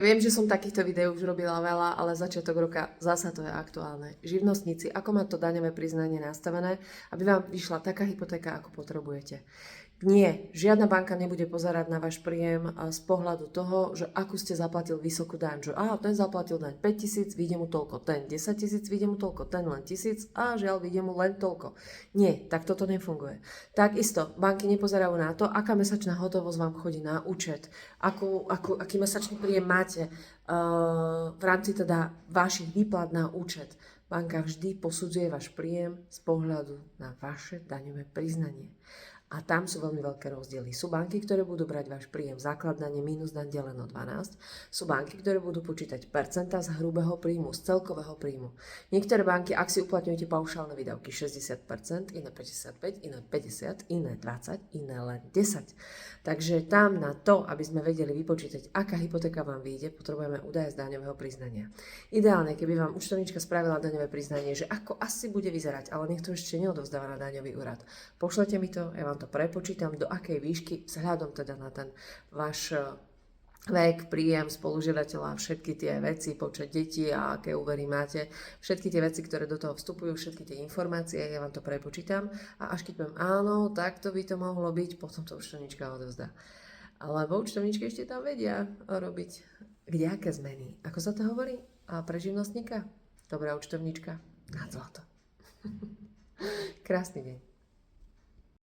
Viem, že som takýchto videí už robila veľa, ale začiatok roka zasa to je aktuálne. Živnostníci, ako má to daňové priznanie nastavené, aby vám vyšla taká hypotéka, ako potrebujete. Nie, žiadna banka nebude pozerať na váš príjem z pohľadu toho, že akú ste zaplatil vysokú daň. Že ten zaplatil daň 5 000, vyjde mu toľko, ten 10 000, vyjde mu toľko, ten len 1000 a žiaľ, vyjde mu len toľko. Nie, tak toto nefunguje. Takisto banky nepozerajú na to, aká mesačná hotovosť vám chodí na účet, aký mesačný príjem máte v rámci teda vašich výplat na účet. Banka vždy posudzuje váš príjem z pohľadu na vaše daňové priznanie. A tam sú veľmi veľké rozdiely. Sú banky, ktoré budú brať váš príjem základ dane minus daň deleno 12. Sú banky, ktoré budú počítať percentá z hrubého príjmu, z celkového príjmu. Niektoré banky, ak si uplatňujete paušálne výdavky 60%, iné 55%, iné 50%, iné 20%, iné len 10%. Takže tam na to, aby sme vedeli vypočítať, aká hypotéka vám vyjde, potrebujeme údaje z daňového priznania. Ideálne, keby vám účtovníčka spravila daňové priznanie, že ako asi bude vyzerať, ale nech to ešte neodovzdáva na daňový úrad. Pošlete mi to, ja vám to prepočítam, do akej výšky, vzhľadom teda na ten váš vek, príjem spolužiadateľa, všetky tie veci, počet detí a aké úvery máte, všetky tie veci, ktoré do toho vstupujú, všetky tie informácie, ja vám to prepočítam a až keď poviem áno, tak to by to mohlo byť, potom to účtovníčka odovzdá. Lebo účtovníčky ešte tam vedia robiť kdejaké zmeny. Ako sa to hovorí? A pre živnostníka? Dobrá účtovníčka? Na zlato. Krásny deň.